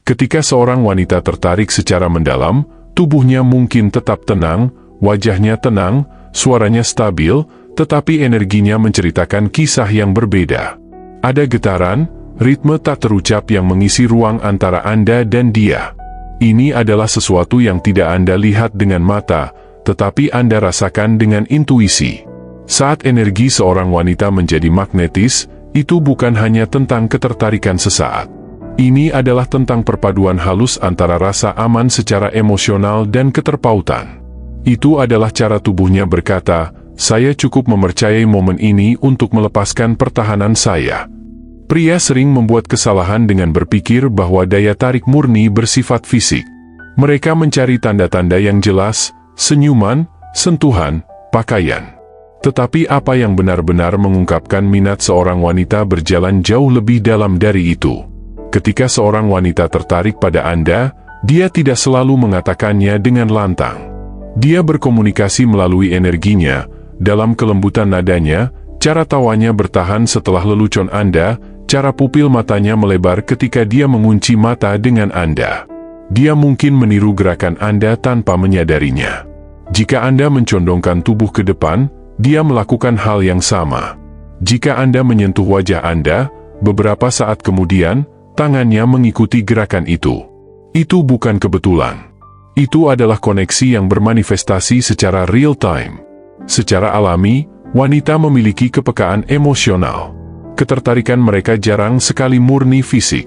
Ketika seorang wanita tertarik secara mendalam, tubuhnya mungkin tetap tenang, wajahnya tenang, suaranya stabil, tetapi energinya menceritakan kisah yang berbeda. Ada getaran, ritme tak terucap yang mengisi ruang antara Anda dan dia. Ini adalah sesuatu yang tidak Anda lihat dengan mata, tetapi Anda rasakan dengan intuisi. Saat energi seorang wanita menjadi magnetis, itu bukan hanya tentang ketertarikan sesaat. Ini adalah tentang perpaduan halus antara rasa aman secara emosional dan keterpautan. Itu adalah cara tubuhnya berkata, "Saya cukup mempercayai momen ini untuk melepaskan pertahanan saya." Pria sering membuat kesalahan dengan berpikir bahwa daya tarik murni bersifat fisik. Mereka mencari tanda-tanda yang jelas, senyuman, sentuhan, pakaian. Tetapi apa yang benar-benar mengungkapkan minat seorang wanita berjalan jauh lebih dalam dari itu. Ketika seorang wanita tertarik pada Anda, dia tidak selalu mengatakannya dengan lantang. Dia berkomunikasi melalui energinya, dalam kelembutan nadanya, cara tawanya bertahan setelah lelucon Anda, cara pupil matanya melebar ketika dia mengunci mata dengan Anda. Dia mungkin meniru gerakan Anda tanpa menyadarinya. Jika Anda mencondongkan tubuh ke depan, dia melakukan hal yang sama. Jika Anda menyentuh wajah Anda, beberapa saat kemudian, tangannya mengikuti gerakan itu. Itu bukan kebetulan. Itu adalah koneksi yang bermanifestasi secara real time. Secara alami, wanita memiliki kepekaan emosional. Ketertarikan mereka jarang sekali murni fisik.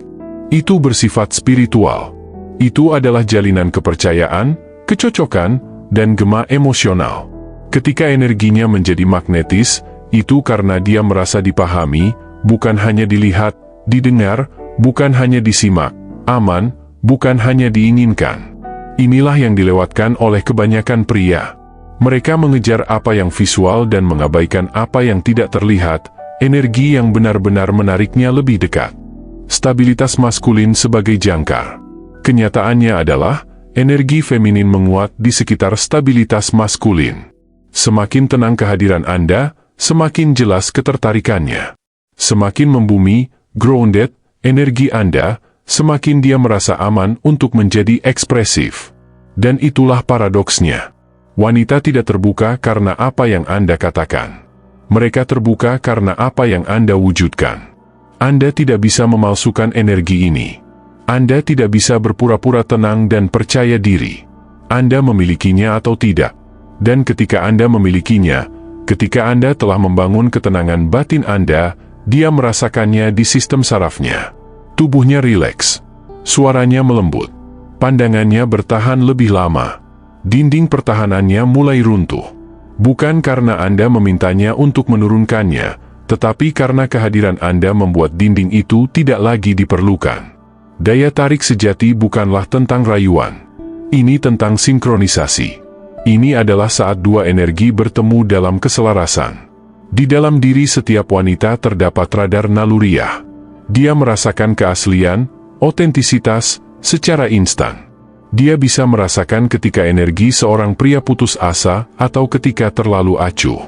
Itu bersifat spiritual. Itu adalah jalinan kepercayaan, kecocokan, dan gema emosional. Ketika energinya menjadi magnetis, itu karena dia merasa dipahami, bukan hanya dilihat, didengar, bukan hanya disimak, aman, bukan hanya diinginkan. Inilah yang dilewatkan oleh kebanyakan pria. Mereka mengejar apa yang visual dan mengabaikan apa yang tidak terlihat, energi yang benar-benar menariknya lebih dekat. Stabilitas maskulin sebagai jangkar. Kenyataannya adalah, energi feminin menguat di sekitar stabilitas maskulin. Semakin tenang kehadiran Anda, semakin jelas ketertarikannya. Semakin membumi, grounded, energi Anda, semakin dia merasa aman untuk menjadi ekspresif. Dan itulah paradoksnya. Wanita tidak terbuka karena apa yang Anda katakan. Mereka terbuka karena apa yang Anda wujudkan. Anda tidak bisa memalsukan energi ini. Anda tidak bisa berpura-pura tenang dan percaya diri. Anda memilikinya atau tidak. Dan ketika Anda memilikinya, ketika Anda telah membangun ketenangan batin Anda, dia merasakannya di sistem sarafnya. Tubuhnya rileks. Suaranya melembut. Pandangannya bertahan lebih lama. Dinding pertahanannya mulai runtuh. Bukan karena Anda memintanya untuk menurunkannya, tetapi karena kehadiran Anda membuat dinding itu tidak lagi diperlukan. Daya tarik sejati bukanlah tentang rayuan. Ini tentang sinkronisasi. Ini adalah saat dua energi bertemu dalam keselarasan. Di dalam diri setiap wanita terdapat radar naluriah. Dia merasakan keaslian, otentisitas, secara instan. Dia bisa merasakan ketika energi seorang pria putus asa atau ketika terlalu acuh.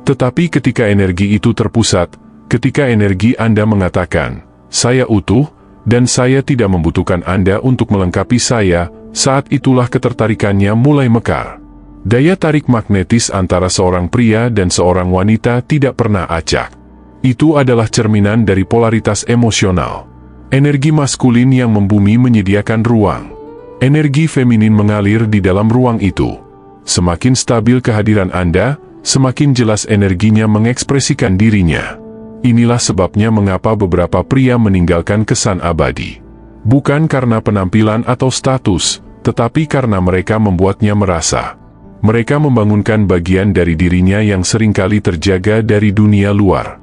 Tetapi ketika energi itu terpusat, ketika energi Anda mengatakan, "Saya utuh, dan saya tidak membutuhkan Anda untuk melengkapi saya," saat itulah ketertarikannya mulai mekar. Daya tarik magnetis antara seorang pria dan seorang wanita tidak pernah acak. Itu adalah cerminan dari polaritas emosional. Energi maskulin yang membumi menyediakan ruang. Energi feminin mengalir di dalam ruang itu. Semakin stabil kehadiran Anda, semakin jelas energinya mengekspresikan dirinya. Inilah sebabnya mengapa beberapa pria meninggalkan kesan abadi. Bukan karena penampilan atau status, tetapi karena mereka membuatnya merasa. Mereka membangunkan bagian dari dirinya yang seringkali terjaga dari dunia luar.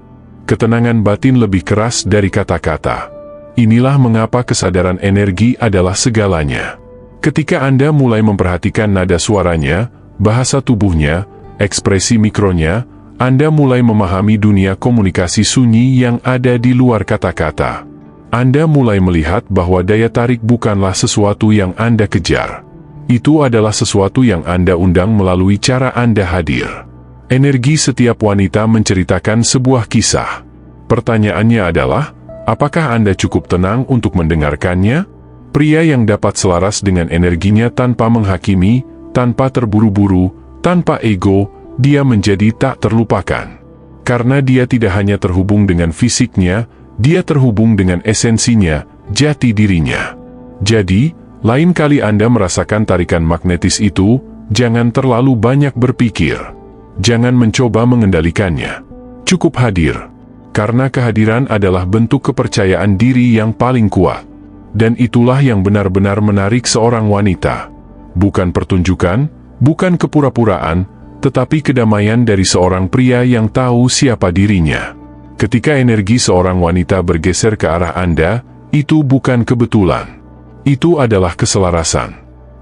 Ketenangan batin lebih keras dari kata-kata. Inilah mengapa kesadaran energi adalah segalanya. Ketika Anda mulai memperhatikan nada suaranya, bahasa tubuhnya, ekspresi mikronya, Anda mulai memahami dunia komunikasi sunyi yang ada di luar kata-kata. Anda mulai melihat bahwa daya tarik bukanlah sesuatu yang Anda kejar. Itu adalah sesuatu yang Anda undang melalui cara Anda hadir. Energi setiap wanita menceritakan sebuah kisah. Pertanyaannya adalah, apakah Anda cukup tenang untuk mendengarkannya? Pria yang dapat selaras dengan energinya tanpa menghakimi, tanpa terburu-buru, tanpa ego, dia menjadi tak terlupakan. Karena dia tidak hanya terhubung dengan fisiknya, dia terhubung dengan esensinya, jati dirinya. Jadi, lain kali Anda merasakan tarikan magnetis itu, jangan terlalu banyak berpikir. Jangan mencoba mengendalikannya. Cukup hadir. Karena kehadiran adalah bentuk kepercayaan diri yang paling kuat. Dan itulah yang benar-benar menarik seorang wanita. Bukan pertunjukan, bukan kepura-puraan, tetapi kedamaian dari seorang pria yang tahu siapa dirinya. Ketika energi seorang wanita bergeser ke arah Anda, itu bukan kebetulan. Itu adalah keselarasan.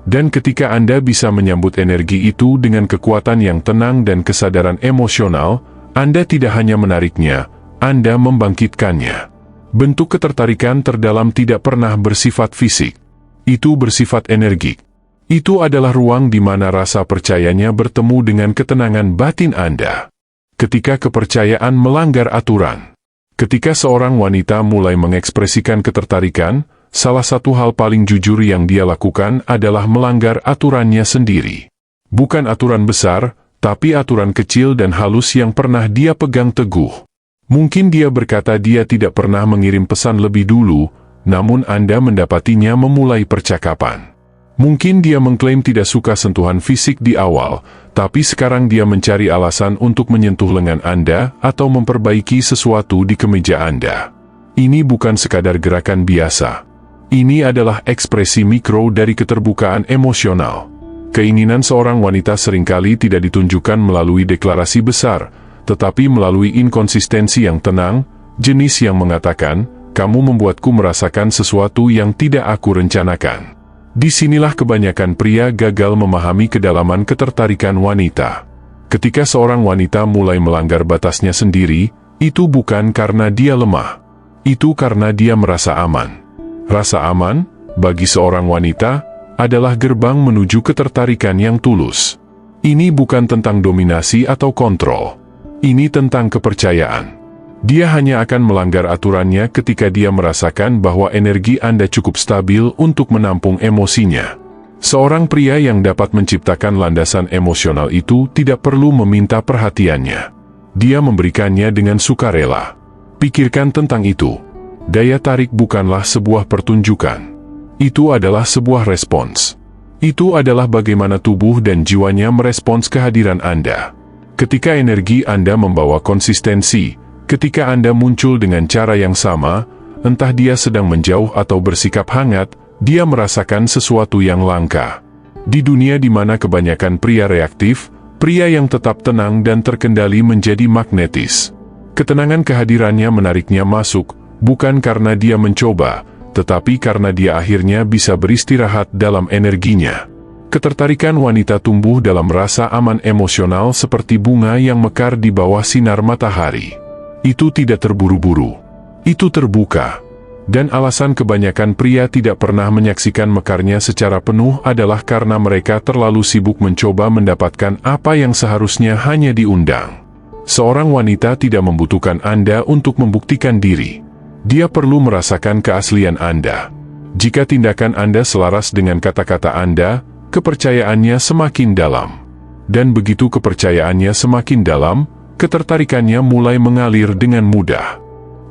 Dan ketika Anda bisa menyambut energi itu dengan kekuatan yang tenang dan kesadaran emosional, Anda tidak hanya menariknya, Anda membangkitkannya. Bentuk ketertarikan terdalam tidak pernah bersifat fisik. Itu bersifat energik. Itu adalah ruang di mana rasa percayanya bertemu dengan ketenangan batin Anda. Ketika kepercayaan melanggar aturan. Ketika seorang wanita mulai mengekspresikan ketertarikan, salah satu hal paling jujur yang dia lakukan adalah melanggar aturannya sendiri. Bukan aturan besar, tapi aturan kecil dan halus yang pernah dia pegang teguh. Mungkin dia berkata dia tidak pernah mengirim pesan lebih dulu, namun Anda mendapatinya memulai percakapan. Mungkin dia mengklaim tidak suka sentuhan fisik di awal, tapi sekarang dia mencari alasan untuk menyentuh lengan Anda atau memperbaiki sesuatu di kemeja Anda. Ini bukan sekadar gerakan biasa. Ini adalah ekspresi mikro dari keterbukaan emosional. Keinginan seorang wanita seringkali tidak ditunjukkan melalui deklarasi besar, tetapi melalui inkonsistensi yang tenang, jenis yang mengatakan, kamu membuatku merasakan sesuatu yang tidak aku rencanakan. Disinilah kebanyakan pria gagal memahami kedalaman ketertarikan wanita. Ketika seorang wanita mulai melanggar batasnya sendiri, itu bukan karena dia lemah. Itu karena dia merasa aman. Rasa aman, bagi seorang wanita, adalah gerbang menuju ketertarikan yang tulus. Ini bukan tentang dominasi atau kontrol. Ini tentang kepercayaan. Dia hanya akan melanggar aturannya ketika dia merasakan bahwa energi Anda cukup stabil untuk menampung emosinya. Seorang pria yang dapat menciptakan landasan emosional itu tidak perlu meminta perhatiannya. Dia memberikannya dengan sukarela. Pikirkan tentang itu. Daya tarik bukanlah sebuah pertunjukan. Itu adalah sebuah respons. Itu adalah bagaimana tubuh dan jiwanya merespons kehadiran Anda. Ketika energi Anda membawa konsistensi, ketika Anda muncul dengan cara yang sama, entah dia sedang menjauh atau bersikap hangat, dia merasakan sesuatu yang langka. Di dunia di mana kebanyakan pria reaktif, pria yang tetap tenang dan terkendali menjadi magnetis. Ketenangan kehadirannya menariknya masuk, bukan karena dia mencoba, tetapi karena dia akhirnya bisa beristirahat dalam energinya. Ketertarikan wanita tumbuh dalam rasa aman emosional seperti bunga yang mekar di bawah sinar matahari. Itu tidak terburu-buru. Itu terbuka. Dan alasan kebanyakan pria tidak pernah menyaksikan mekarnya secara penuh adalah karena mereka terlalu sibuk mencoba mendapatkan apa yang seharusnya hanya diundang. Seorang wanita tidak membutuhkan Anda untuk membuktikan diri. Dia perlu merasakan keaslian Anda. Jika tindakan Anda selaras dengan kata-kata Anda, kepercayaannya semakin dalam. Dan begitu kepercayaannya semakin dalam, ketertarikannya mulai mengalir dengan mudah.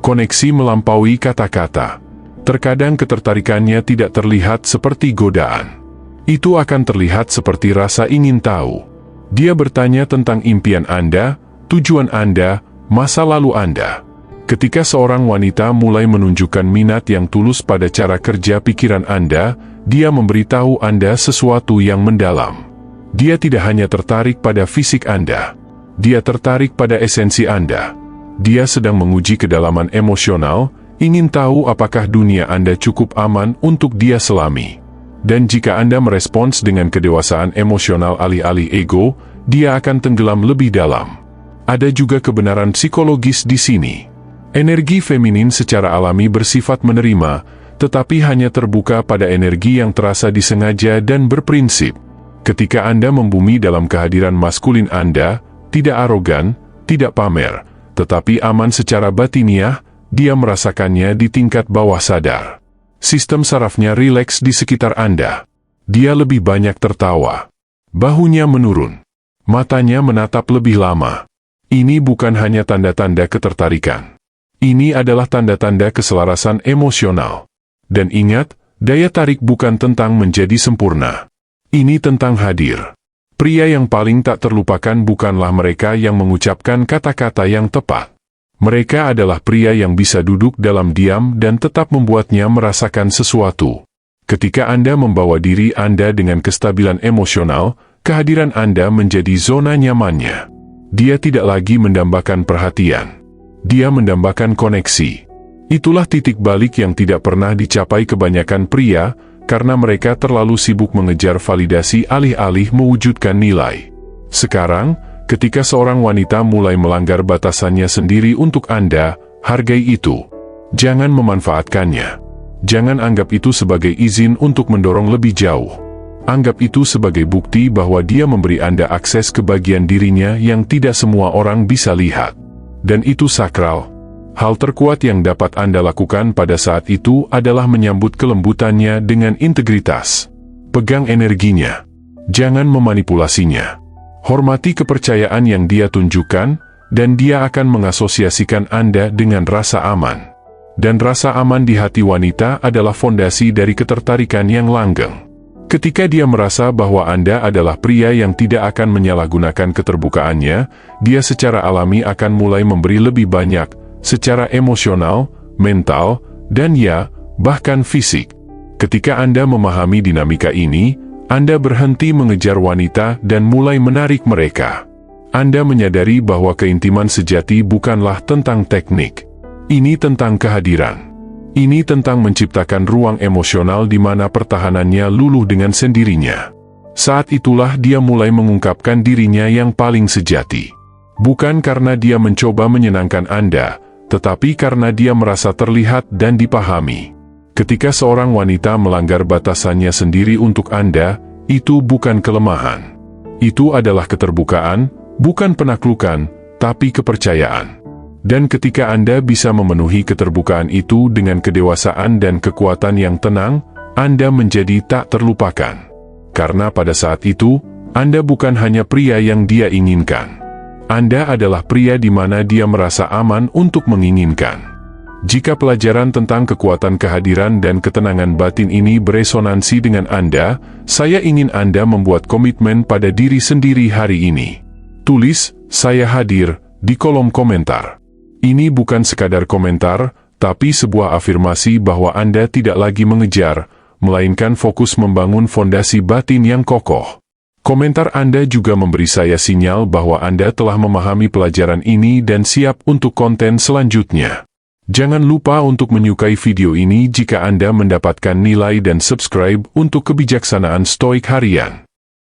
Koneksi melampaui kata-kata. Terkadang ketertarikannya tidak terlihat seperti godaan. Itu akan terlihat seperti rasa ingin tahu. Dia bertanya tentang impian Anda, tujuan Anda, masa lalu Anda. Ketika seorang wanita mulai menunjukkan minat yang tulus pada cara kerja pikiran Anda, dia memberitahu Anda sesuatu yang mendalam. Dia tidak hanya tertarik pada fisik Anda. Dia tertarik pada esensi Anda. Dia sedang menguji kedalaman emosional, ingin tahu apakah dunia Anda cukup aman untuk dia selami. Dan jika Anda merespons dengan kedewasaan emosional alih-alih ego, dia akan tenggelam lebih dalam. Ada juga kebenaran psikologis di sini. Energi feminin secara alami bersifat menerima, tetapi hanya terbuka pada energi yang terasa disengaja dan berprinsip. Ketika Anda membumi dalam kehadiran maskulin Anda, tidak arogan, tidak pamer, tetapi aman secara batiniah, dia merasakannya di tingkat bawah sadar. Sistem sarafnya rileks di sekitar Anda. Dia lebih banyak tertawa. Bahunya menurun. Matanya menatap lebih lama. Ini bukan hanya tanda-tanda ketertarikan. Ini adalah tanda-tanda keselarasan emosional. Dan ingat, daya tarik bukan tentang menjadi sempurna. Ini tentang hadir. Pria yang paling tak terlupakan bukanlah mereka yang mengucapkan kata-kata yang tepat. Mereka adalah pria yang bisa duduk dalam diam dan tetap membuatnya merasakan sesuatu. Ketika Anda membawa diri Anda dengan kestabilan emosional, kehadiran Anda menjadi zona nyamannya. Dia tidak lagi mendambakan perhatian. Dia mendambakan koneksi. Itulah titik balik yang tidak pernah dicapai kebanyakan pria, karena mereka terlalu sibuk mengejar validasi alih-alih mewujudkan nilai. Sekarang, ketika seorang wanita mulai melanggar batasannya sendiri untuk Anda, hargai itu. Jangan memanfaatkannya. Jangan anggap itu sebagai izin untuk mendorong lebih jauh. Anggap itu sebagai bukti bahwa dia memberi Anda akses ke bagian dirinya yang tidak semua orang bisa lihat. Dan itu sakral. Hal terkuat yang dapat Anda lakukan pada saat itu adalah menyambut kelembutannya dengan integritas. Pegang energinya. Jangan memanipulasinya. Hormati kepercayaan yang dia tunjukkan, dan dia akan mengasosiasikan Anda dengan rasa aman. Dan rasa aman di hati wanita adalah fondasi dari ketertarikan yang langgeng. Ketika dia merasa bahwa Anda adalah pria yang tidak akan menyalahgunakan keterbukaannya, dia secara alami akan mulai memberi lebih banyak, secara emosional, mental, dan ya, bahkan fisik. Ketika Anda memahami dinamika ini, Anda berhenti mengejar wanita dan mulai menarik mereka. Anda menyadari bahwa keintiman sejati bukanlah tentang teknik. Ini tentang kehadiran. Ini tentang menciptakan ruang emosional di mana pertahanannya luluh dengan sendirinya. Saat itulah dia mulai mengungkapkan dirinya yang paling sejati. Bukan karena dia mencoba menyenangkan Anda, tetapi karena dia merasa terlihat dan dipahami. Ketika seorang wanita melanggar batasannya sendiri untuk Anda, itu bukan kelemahan. Itu adalah keterbukaan, bukan penaklukan, tapi kepercayaan. Dan ketika Anda bisa memenuhi keterbukaan itu dengan kedewasaan dan kekuatan yang tenang, Anda menjadi tak terlupakan. Karena pada saat itu, Anda bukan hanya pria yang dia inginkan. Anda adalah pria di mana dia merasa aman untuk menginginkan. Jika pelajaran tentang kekuatan kehadiran dan ketenangan batin ini beresonansi dengan Anda, saya ingin Anda membuat komitmen pada diri sendiri hari ini. Tulis, "Saya hadir," di kolom komentar. Ini bukan sekadar komentar, tapi sebuah afirmasi bahwa Anda tidak lagi mengejar, melainkan fokus membangun fondasi batin yang kokoh. Komentar Anda juga memberi saya sinyal bahwa Anda telah memahami pelajaran ini dan siap untuk konten selanjutnya. Jangan lupa untuk menyukai video ini jika Anda mendapatkan nilai dan subscribe untuk kebijaksanaan stoik harian.